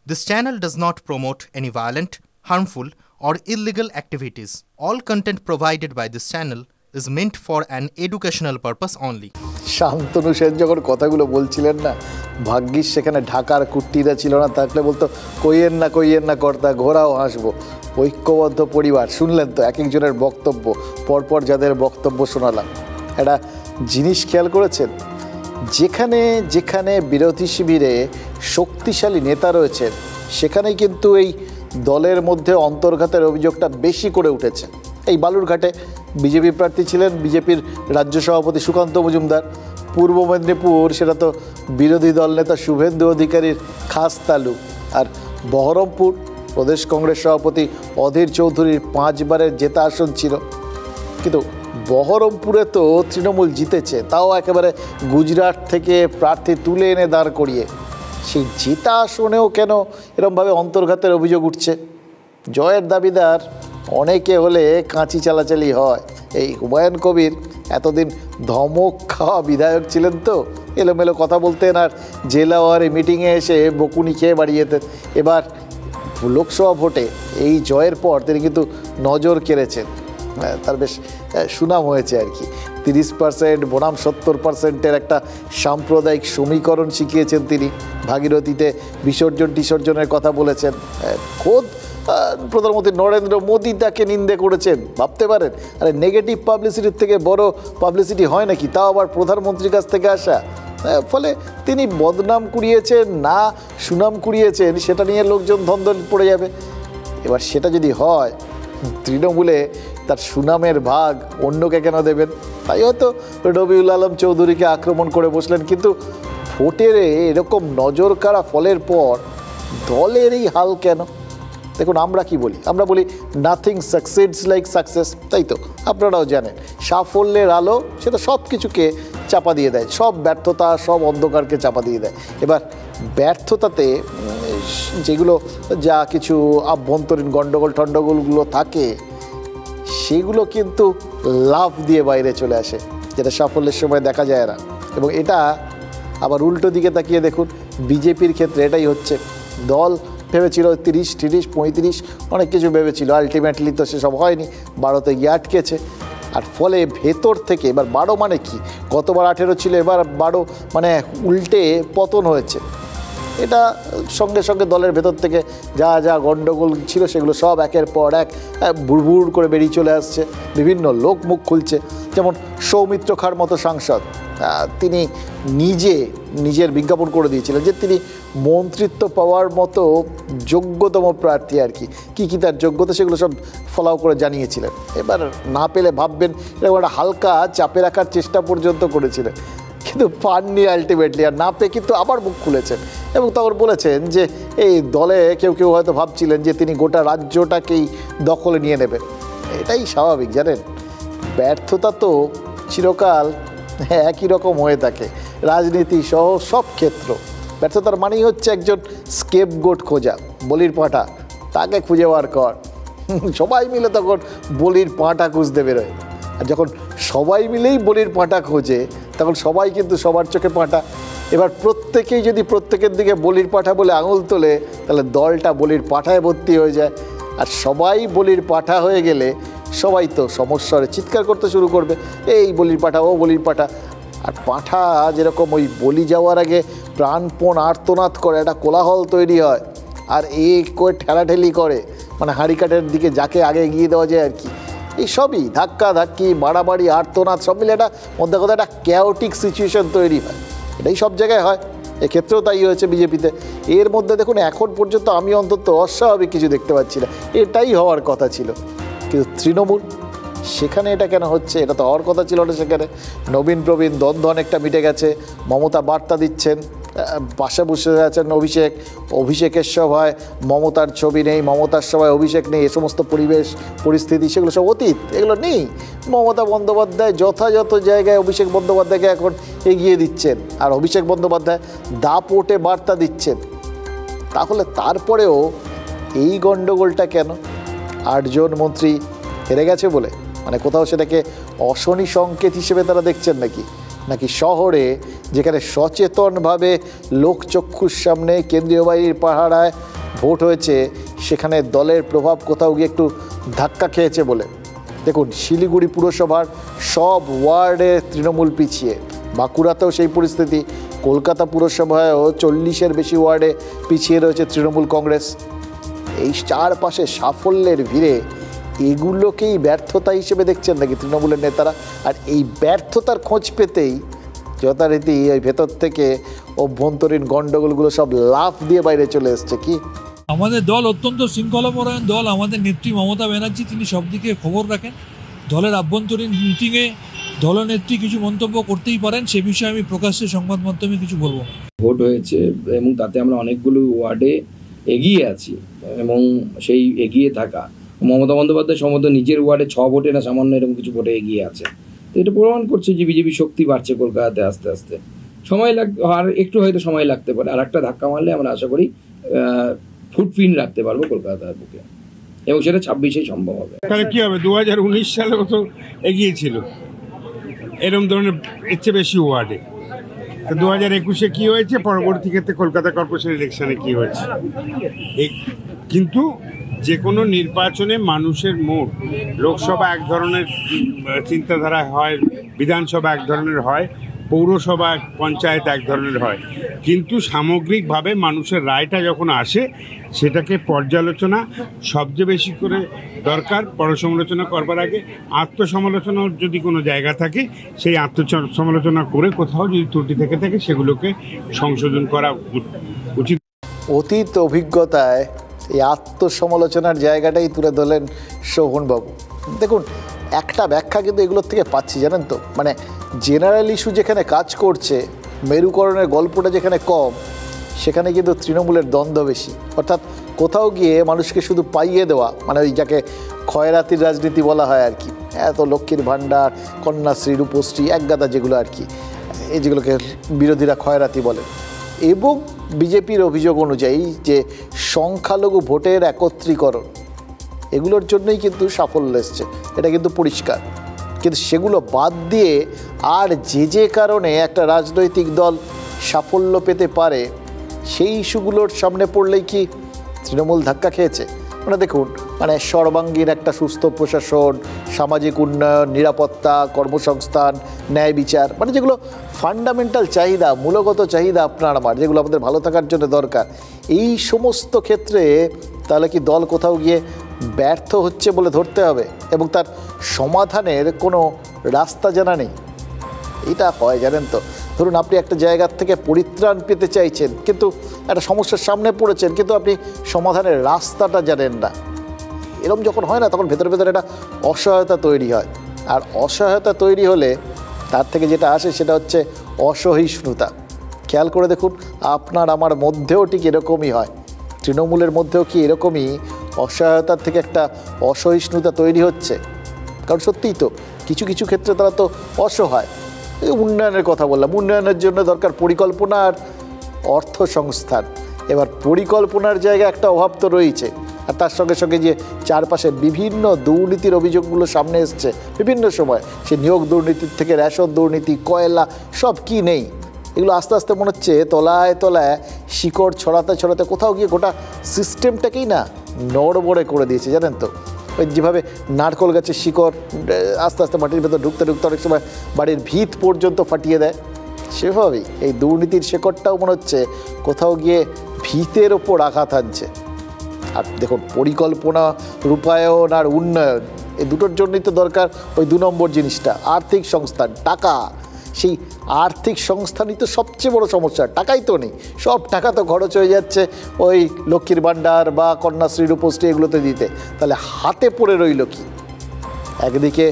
This channel does not promote any violent, harmful, or illegal activities. All content provided by this channel is meant for an educational purpose only. Shantanu Sen যখন কথাগুলো বলছিলেন না, ভাগ্যিস সেখানে ঢাকার কুট্টিরা ছিল না, থাকলে বলতো কইয়েন না কর্তা, ঘোরাও হাসবো। ঐক্যবদ্ধ পরিবার শুনলেন তো এক একজনের বক্তব্য, পরপর যাদের বক্তব্য শোনালাম। একটা জিনিস খেয়াল করেছেন, যেখানে যেখানে বিরোধী শিবিরে শক্তিশালী নেতা রয়েছেন সেখানেই কিন্তু এই দলের মধ্যে অন্তর্ঘাতের অভিযোগটা বেশি করে উঠেছে। এই বালুরঘাটে বিজেপি প্রার্থী ছিলেন বিজেপির রাজ্য সভাপতি সুকান্ত মজুমদার। পূর্ব মেদিনীপুর সেটা তো বিরোধী দল নেতা শুভেন্দু অধিকারীর খাস তালু। আর বহরমপুর প্রদেশ কংগ্রেস সভাপতি অধীর চৌধুরীর 5 বারের জেতা আসন ছিল। কিন্তু বহরমপুরে তো তৃণমূল জিতেছে, তাও একেবারে গুজরাট থেকে প্রার্থী তুলে এনে দাঁড় করিয়ে। সেই জেতা আসনেও কেন এরমভাবে অন্তর্ঘাতের অভিযোগ উঠছে? জয়ের দাবিদার অনেকে হলে কাঁচি চালাচালি হয়। এই হুমায়ুন কবির এতদিন ধমক খাওয়া বিধায়ক ছিলেন, তো এলোমেলো কথা বলতেন আর জেলা ওয়ারি মিটিংয়ে এসে বকুনি খেয়ে বাড়ি যেতেন। এবার লোকসভা ভোটে এই জয়ের পর তিনি কিন্তু নজর কেড়েছেন, তার বেশ সুনাম হয়েছে আর কি। 30% বনাম 70%-এর একটা সাম্প্রদায়িক সমীকরণ শিখিয়েছেন তিনি। ভাগীরথীতে বিসর্জনের কথা বলেছেন। খোদ প্রধানমন্ত্রী নরেন্দ্র মোদী তাকে নিন্দে করেছেন, ভাবতে পারেন। আরে নেগেটিভ পাবলিসিটির থেকে বড় পাবলিসিটি হয় নাকি, তাও আবার প্রধানমন্ত্রীর কাছ থেকে আসা। ফলে তিনি বদনাম কুড়িয়েছেন না সুনাম কুড়িয়েছেন সেটা নিয়ে লোকজন ধন্দল পড়ে যাবে। এবার সেটা যদি হয়, তৃণমূলে তার সুনামের ভাগ অন্যকে কেন দেবেন? তাই হয়তো রবিউল আলম চৌধুরীকে আক্রমণ করে বসলেন। কিন্তু ভোটের এরকম নজর কাড়া ফলের পর দলের এই হাল কেন? দেখুন, আমরা কি বলি? আমরা বলি নাথিং সাকসিডস লাইক সাকসেস, তাই তো? আপনারাও জানেন, সাফল্যের আলো সেটা সব কিছুকে চাপা দিয়ে দেয়, সব ব্যর্থতা, সব অন্ধকারকে চাপা দিয়ে দেয়। এবার ব্যর্থতাতে যেগুলো যা কিছু আভ্যন্তরীণ গণ্ডগোলগুলো থাকে সেগুলো কিন্তু লাফ দিয়ে বাইরে চলে আসে, যেটা সাফল্যের সময় দেখা যায় না। এবং এটা আবার উল্টো দিকে তাকিয়ে দেখুন, বিজেপির ক্ষেত্রে এটাই হচ্ছে। দল ভেবেছিল 30, 30, 35 অনেক কিছু ভেবেছিল, আলটিমেটলি তো সেসব হয়নি, 12তে গিয়ে আটকেছে। আর ফলে ভেতর থেকে এবার 12 মানে কি, গতবার 18 ছিল, এবার 12 মানে উল্টে পতন হয়েছে। এটা সঙ্গে সঙ্গে দলের ভেতর থেকে যা যা গণ্ডগোল ছিল সেগুলো সব একের পর এক বুড়বুড় করে বেরিয়ে চলে আসছে। বিভিন্ন লোক মুখ খুলছে, যেমন সৌমিত্র খাঁর মতো সাংসদ, তিনি নিজের বিজ্ঞাপন করে দিয়েছিলেন যে তিনি মন্ত্রিত্ব পাওয়ার মতো যোগ্যতম প্রার্থী আর কি। কী তার যোগ্যতা সেগুলো সব ফলাও করে জানিয়েছিলেন। এবার না পেলে ভাববেন এরকম একটা হালকা চাপে রাখার চেষ্টা পর্যন্ত করেছিলেন, কিন্তু পাননি আলটিমেটলি। আর না পেয়ে কিন্তু আবার মুখ খুলেছেন এবং তখন বলেছেন যে এই দলে কেউ হয়তো ভাবছিলেন যে তিনি গোটা রাজ্যটাকেই দখলে নিয়ে নেবেন। এটাই স্বাভাবিক, জানেন। ব্যর্থতা তো চিরকাল একই রকম হয়ে থাকে, রাজনীতি সহ সব ক্ষেত্র। ব্যর্থতার মানেই হচ্ছে একজন স্কেপগোট খোঁজা, বলির পাঁঠা, তাকে খুঁজে বার কর। সবাই মিলে তখন বলির পাঁঠা খুঁজতে বেরোয়। আর যখন সবাই মিলেই বলির পাঁঠা খোঁজে তখন সবাই কিন্তু সবার চোখে পাঁঠা। এবার প্রত্যেকেই যদি প্রত্যেকের দিকে বলির পাঁঠা বলে আঙুল তোলে, তাহলে দলটা বলির পাঁঠায় ভর্তি হয়ে যায়। আর সবাই বলির পাঁঠা হয়ে গেলে সবাই তো সমস্যারে চিৎকার করতে শুরু করবে, এই বলির পাঁঠা, ও বলির পাঁঠা। আর পাঁঠা যেরকম ওই বলি যাওয়ার আগে প্রাণপণ আর্তনাদ করে, একটা কোলাহল তৈরি হয়, আর করে ঠেলাঠেলি করে, মানে হাঁড়িকাঠের দিকে যাকে আগে এগিয়ে দেওয়া যায় আর কি। এই সবই ধাক্কি বাড়াবাড়ি আর্তনাদ সব মিলে একটা মধ্যে কথা একটা ক্যাওটিক সিচুয়েশন তৈরি হয়। এটাই সব জায়গায় হয়, এক্ষেত্রেও তাই হয়েছে বিজেপিতে। এর মধ্যে দেখুন, এখন পর্যন্ত আমি অন্তত অস্বাভাবিক কিছু দেখতে পাচ্ছি না, এটাই হওয়ার কথা ছিল। কিন্তু তৃণমূল, সেখানে এটা কেন হচ্ছে? এটা তো হওয়ার কথা ছিল না। সেখানে নবীন প্রবীণ দ্বন্দ্ব অনেকটা মিটে গেছে। মমতা বার্তা দিচ্ছেন, পাশে বসে আছেন অভিষেকের সভায় মমতার ছবি নেই, মমতার সভায় অভিষেক নেই, এ সমস্ত পরিস্থিতি সেগুলো সব অতীত, এগুলো নেই। মমতা বন্দ্যোপাধ্যায় যথাযথ জায়গায় অভিষেক বন্দ্যোপাধ্যায়কে এখন এগিয়ে দিচ্ছেন, আর অভিষেক বন্দ্যোপাধ্যায় দাপটে বার্তা দিচ্ছেন। তাহলে তারপরেও এই গণ্ডগোলটা কেন? 8 জন মন্ত্রী হেরে গেছে বলে মানে কোথাও সেটাকে অশনি সংকেত হিসেবে তারা দেখছেন নাকি শহরে যেখানে সচেতনভাবে লোকচক্ষুর সামনে কেন্দ্রীয় বাহিনীর পাহারায় ভোট হয়েছে সেখানে দলের প্রভাব কোথাও গিয়ে একটু ধাক্কা খেয়েছে বলে। দেখুন, শিলিগুড়ি পুরসভার সব ওয়ার্ডে তৃণমূল পিছিয়ে, বাঁকুড়াতেও সেই পরিস্থিতি, কলকাতা পুরসভায়ও 40-এর বেশি ওয়ার্ডে পিছিয়ে রয়েছে তৃণমূল কংগ্রেস। এই চারপাশে সাফল্যের ভিড়ে এগুলোকেই ব্যর্থতা হিসেবে দেখছেন নাকি তৃণমূলের নেতারা? আর এই ব্যর্থতার খোঁজ পেতেই যথারীতি ওই ভেতর থেকে অভ্যন্তরীণ গণ্ডগোলগুলো সব লাফ দিয়ে বাইরে চলে এসছে। কি আমাদের দল অত্যন্ত শৃঙ্খলাপরায়ণ দল। আমাদের নেত্রী মমতা ব্যানার্জি তিনি সব দিকে খবর রাখেন। দলের আভ্যন্তরীণ মিটিংয়ে দলনেত্রী কিছু মন্তব্য করতেই পারেন, সে বিষয়ে আমি প্রকাশ্যে সংবাদ মাধ্যমে কিছু বলবো না। ভোট হয়েছে এবং তাতে আমরা অনেকগুলো ওয়ার্ডে এগিয়ে আছি এবং সেই এগিয়ে থাকা মমতা বন্দ্যোপাধ্যায় সম্ভবত নিজের ওয়ার্ডে 6 ভোটে না সামান্য এরকম কিছু ভোটে এগিয়ে আছে। তো এটা প্রমাণ করছে যে বিজেপি শক্তি বাড়ছে কলকাতাতে আস্তে আস্তে। সময় আর একটু হয়তো সময় লাগতে পারে, আর একটা ধাক্কা মারলে আমরা আশা করি ফুটপ্রিন্ট রাখতে পারবো কলকাতার বুকে, এবং সেটা 26-এই সম্ভব হবে। তাহলে কি হবে? 2019 সালে তো এগিয়েছিল এরকম ধরনের এর চেয়ে বেশি ওয়ার্ডে। তো 2021-এ কি হয়েছে, পরবর্তী ক্ষেত্রে কলকাতা কর্পোরেশন ইলেকশনে কি হয়েছে। কিন্তু যে কোনো নির্বাচনে মানুষের মোট, লোকসভা এক ধরনের চিন্তাধারা হয়, বিধানসভা এক ধরনের হয়, পৌরসভা পঞ্চায়েত এক ধরনের হয়, কিন্তু সামগ্রিকভাবে মানুষের রায়টা যখন আসে সেটাকে পর্যালোচনা সবচেয়ে বেশি করে দরকার। পরসমালোচনা করবার আগে আত্মসমালোচনার যদি কোনো জায়গা থাকে, সেই আত্মসমালোচনা করে কোথাও যদি ত্রুটি থেকে থাকে সেগুলোকে সংশোধন করা উচিত। অতীত অভিজ্ঞতায় এই আত্মসমালোচনার জায়গাটাই তুলে ধরলেন শোভনবাবু। দেখুন, একটা ব্যাখ্যা কিন্তু এগুলোর থেকে পাচ্ছি, জানেন তো, মানে জেনারেল ইস্যু যেখানে কাজ করছে, মেরুকরণের গল্পটা যেখানে কম, সেখানে কিন্তু তৃণমূলের দ্বন্দ্ব বেশি। অর্থাৎ কোথাও গিয়ে মানুষকে শুধু পাইয়ে দেওয়া, মানে ওই যাকে খয়রাতির রাজনীতি বলা হয় আর কি, এত লক্ষ্মীর ভাণ্ডার, কন্যাশ্রী, রূপশ্রী, একগাদা যেগুলো আর কি, এই যেগুলোকে বিরোধীরা খয়রাতি বলে। এবং বিজেপির অভিযোগ অনুযায়ী যে সংখ্যালঘু ভোটের একত্রীকরণ, এগুলোর জন্যই কিন্তু সাফল্য এসছে, এটা কিন্তু পরিষ্কার। কিন্তু সেগুলো বাদ দিয়ে আর যে কারণে একটা রাজনৈতিক দল সাফল্য পেতে পারে, সেই ইস্যুগুলোর সামনে পড়লেই কি তৃণমূল ধাক্কা খেয়েছে? মানে দেখুন, মানে সর্বাঙ্গীন একটা সুস্থ প্রশাসন, সামাজিক উন্নয়ন, নিরাপত্তা, কর্মসংস্থান, ন্যায় বিচার, মানে যেগুলো ফান্ডামেন্টাল চাহিদা, মূলগত চাহিদা আপনার আমার, যেগুলো আমাদের ভালো থাকার জন্য দরকার, এই সমস্ত ক্ষেত্রে তাহলে কি দল কোথাও গিয়ে ব্যর্থ হচ্ছে বলে ধরতে হবে এবং তার সমাধানের কোনো রাস্তা জানা নেই? এটা হয়, জানেন তো, ধরুন আপনি একটা জায়গার থেকে পরিত্রাণ পেতে চাইছেন, কিন্তু একটা সমস্যার সামনে পড়েছেন, কিন্তু আপনি সমাধানের রাস্তাটা জানেন না। এরকম যখন হয় না, তখন ভেতরে ভেতরে একটা অসহায়তা তৈরি হয়। আর অসহায়তা তৈরি হলে তার থেকে যেটা আসে সেটা হচ্ছে অসহিষ্ণুতা। খেয়াল করে দেখুন, আপনার আমার মধ্যেও ঠিক এরকমই হয়। তৃণমূলের মধ্যেও কি এরকমই অসহায়তার থেকে একটা অসহিষ্ণুতা তৈরি হচ্ছে? কারণ সত্যিই তো কিছু কিছু ক্ষেত্রে তারা তো অসহায়। উন্নয়নের কথা বললাম, উন্নয়নের জন্য দরকার পরিকল্পনা আর অর্থ সংস্থান। এবার পরিকল্পনার জায়গায় একটা অভাব তো রয়েছে, আর তার সঙ্গে সঙ্গে যে চারপাশে বিভিন্ন দুর্নীতির অভিযোগগুলো সামনে এসছে বিভিন্ন সময়, সে নিয়োগ দুর্নীতির থেকে রেশন দুর্নীতি, কয়লা, সব কি নেই, এগুলো আস্তে আস্তে মনে হচ্ছে তলায় তলায় শিকড় ছড়াতে ছড়াতে কোথাও গিয়ে গোটা সিস্টেমটাকেই না নড়বড়ে করে দিয়েছে, জানেন তো। ওই যেভাবে নারকোল গাছের শিকড় আস্তে আস্তে মাটির ভেতর ঢুকতে ঢুকতে অনেক সময় বাড়ির ভিত পর্যন্ত ফাটিয়ে দেয়, সেভাবেই এই দুর্নীতির শেকড়টাও মনে হচ্ছে কোথাও গিয়ে ভিতের ওপর আঘাত আনছে। আর দেখুন, পরিকল্পনা, রূপায়ণ আর উন্নয়ন, এই দুটোর জন্যই তো দরকার ওই 2 নম্বর জিনিসটা, আর্থিক সংস্থান, টাকা। সেই আর্থিক সংস্থানই তো সবচেয়ে বড় সমস্যা, টাকাই তো নেই। সব টাকা তো খরচ হয়ে যাচ্ছে ওই লক্ষ্মীর ভাণ্ডার বা কন্যাশ্রী, রূপশ্রী এগুলোতে দিতে। তাহলে হাতে পড়ে রইল কি? একদিকে